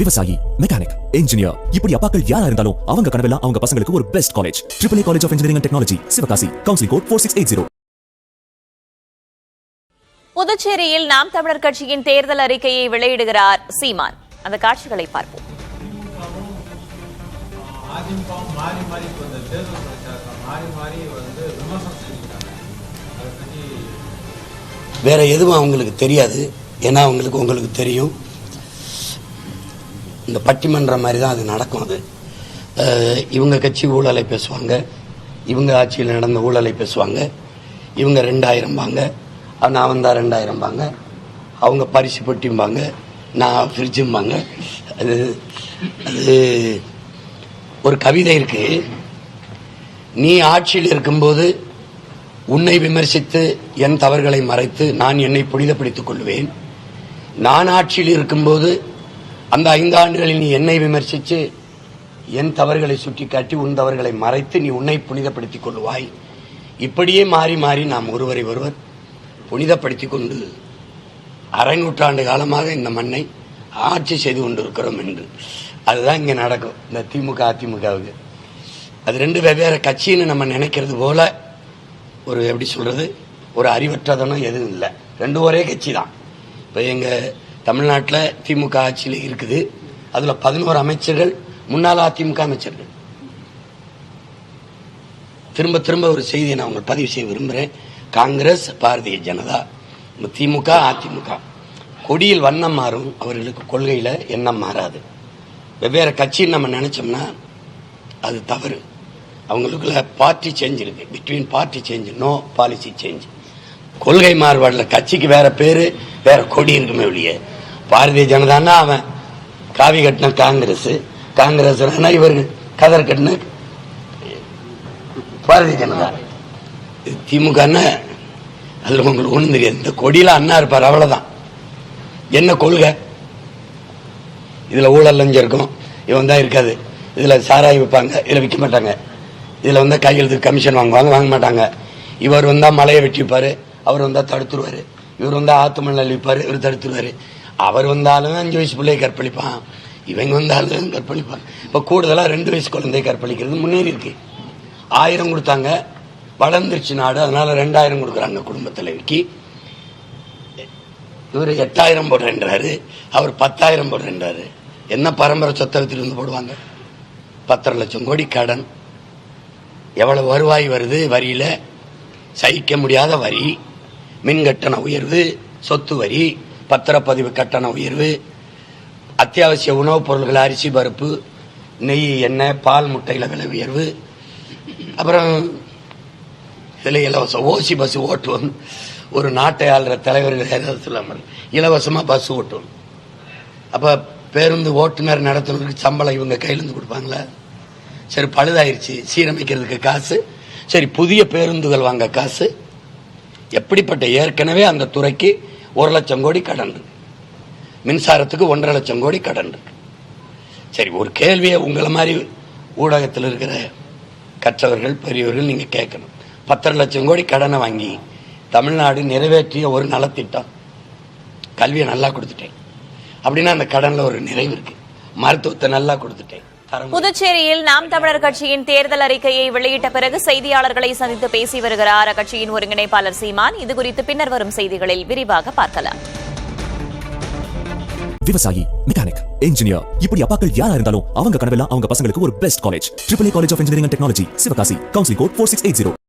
விவசாயி, mechanic, engineer, இப்படி அப்பாக்கள் யாரா இருந்தாலும் அவங்க கனவெல்லாம் அவங்க பசங்களுக்கு ஒரு best college. AAA college of engineering and technology, Sivakasi. Counselling code 4680. புதுச்சேரியில் நாம் தமிழர் கட்சியின் தேர்தல் அறிக்கையை வெளியிடுகிறார் சீமான். அந்த காட்சிகளை பார்ப்போம். வேற எதுவும் அவங்களுக்கு தெரியாது. ஏன்னா உங்களுக்கு தெரியும், இந்த பட்டிமன்றம் மாதிரி தான் அது நடக்கும். அது இவங்க கட்சி ஊழலை பேசுவாங்க, இவங்க ஆட்சியில் நடந்த ஊழலை பேசுவாங்க, இவங்க 2000 பாங்க, நான் வந்தா 2000 பாங்க, அவங்க பரிசு பெட்டிம்பாங்க, நான் ஃப்ரிட்ஜும்பாங்க. அது அது ஒரு கவிதை இருக்கு. நீ ஆட்சியில் இருக்கும்போது உன்னை விமர்சித்து என் தவறுகளை மறைத்து நான் என்னை புனிதப்படுத்திக் கொள்வேன். நான் ஆட்சியில் இருக்கும்போது அந்த 5 ஆண்டுகளில் நீ என்னை விமர்சித்து என் தவறுகளை சுட்டிக்காட்டி உன் தவறுகளை மறைத்து நீ உன்னை புனிதப்படுத்திக் கொள்வாய். இப்படியே மாறி மாறி நாம் ஒருவரை ஒருவர் புனிதப்படுத்திக் கொண்டு அரை நூற்றாண்டு காலமாக இந்த மண்ணை ஆட்சி செய்து கொண்டிருக்கிறோம் என்று. அதுதான் இங்கே நடக்கும். இந்த திமுக அதிமுகவுக்கு அது 2 வெவ்வேறு கட்சின்னு நம்ம நினைக்கிறது போல ஒரு எப்படி சொல்றது, ஒரு அறிவற்றதனம் எதுவும் இல்லை. 2 ஒரே கட்சி தான். இப்போ எங்க தமிழ்நாட்டில் திமுக ஆட்சியில் இருக்குது. அதுல 11 அமைச்சர்கள் முன்னாள் அதிமுக அமைச்சர்கள். திரும்ப திரும்ப ஒரு செய்தியை நான் உங்களுக்கு பதிவு செய்ய விரும்புகிறேன். காங்கிரஸ், பாரதிய ஜனதா, திமுக, அதிமுக கொடியில் வண்ணம் மாறும், அவர்களுக்கு கொள்கையில எண்ணம் மாறாது. வெவ்வேறு கட்சின்னு நம்ம நினைச்சோம்னா அது தவறு. அவங்களுக்குள்ள பார்ட்டி சேஞ்ச் இருக்கு. Between party change, no policy change. கொள்கை மாறுபாடுல கட்சிக்கு வேற பேரு வேற கொடி இருக்குமே ஒழிய, பாரதிய ஜனதான்னா அவன் காவி கட்டின காங்கிரஸ், காங்கிரஸ் இவர்கள் கதர் கட்டின பாரதிய ஜனதா, திமுக. அதுல உங்களுக்கு ஒண்ணும் தெரியாது. இந்த கொடியில அண்ணா இருப்பார், அவ்வளவுதான். என்ன கொள்கை? இதுல ஊழல் லஞ்சம் இருக்கும், இவன் தான் இருக்காது. இதுல சாராய் விற்பாங்க, இதுல விற்க மாட்டாங்க. இதுல வந்தா கையெழுத்து கமிஷன் வாங்க மாட்டாங்க. இவர் வந்தா மலையை வெட்டி வைப்பாரு, அவர் வந்தா தடுத்துருவாரு. இவர் வந்தா ஆத்து மணல் அழிப்பாரு, இவர் தடுத்துருவாரு. அவர் வந்தாலும் 5 வயசு பிள்ளையை கற்பழிப்பான், இவங்க வந்தாலும் கற்பழிப்பாங்க. இப்ப கூடுதலா 2 வயசு குழந்தையை கற்பழிக்கிறது முன்னேறி இருக்கு. 1000 கொடுத்தாங்க, வளர்ந்துருச்சு நாடு, அதனால 2000 கொடுக்குறாங்க குடும்ப தலைவிக்கு. இவர் 8000 போடுறாரு, அவர் 10,000 போடுறாரு. என்ன பரம்பரை சொத்தை வித்துட்டு போடுவாங்க? 10.5 லட்சம் கோடி கடன். எவ்வளவு வருவாய் வருது? வரியில சகிக்க முடியாத வரி, மின் கட்டண உயர்வு, சொத்து வரி, பத்திரப்பதிவு கட்டண உயர்வு, அத்தியாவசிய உணவுப் பொருட்கள், அரிசி, பருப்பு, நெய், எண்ணெய், பால், முட்டையில விலை உயர்வு. அப்புறம் இதுல இலவசம் ஓசி பஸ் ஓட்டுவோம். ஒரு நாட்டை ஆளுற தலைவர்கள் ஏதாவது சொல்லாம இலவசமா பஸ் ஓட்டுவோம். அப்ப பேருந்து ஓட்டுநர் நடத்துனருக்கு சம்பளம் இவங்க கையிலிருந்து கொடுப்பாங்களா? சரி, பழுதாயிருச்சு, சீரமைக்கிறதுக்கு காசு. சரி, புதிய பேருந்துகள் வாங்க காசு. எப்படிப்பட்ட ஏற்கனவே அந்த துறைக்கு 1 லட்சம் கோடி கடன் இருக்கு, மின்சாரத்துக்கு 1.5 லட்சம் கோடி கடன் இருக்கு. சரி, ஒரு கேள்வியை உங்களை மாதிரி ஊடகத்தில் இருக்கிற கற்றவர்கள், பெரியவர்கள் நீங்க கேட்கணும். 10.5 லட்சம் கோடி கடனை வாங்கி தமிழ்நாடு நிறைவேற்றிய ஒரு நலத்திட்டம், கல்வியை நல்லா கொடுத்துட்டேன் அப்படின்னா அந்த கடன்ல ஒரு நிறைவு இருக்கு. மருத்துவத்தை நல்லா கொடுத்துட்டேன். புதுச்சேரியில் நாம் தமிழர் கட்சியின் தேர்தல் அறிக்கையை வெளியிட்ட பிறகு செய்தியாளர்களை சந்தித்து பேசி வருகிறார் அக்கட்சியின் ஒருங்கிணைப்பாளர் சீமான். இதுகுறித்து பின்னர் வரும் செய்திகளில் விரிவாக பார்க்கலாம். விவசாயி, மெக்கானிக், இன்ஜினியர், இப்படி அப்பாக்கள் யாரா இருந்தாலும் அவங்க கனவெல்லாம் அவங்க பசங்களுக்கு ஒரு best college. AAA college of engineering and technology, Sivakasi. Counselling code 4680.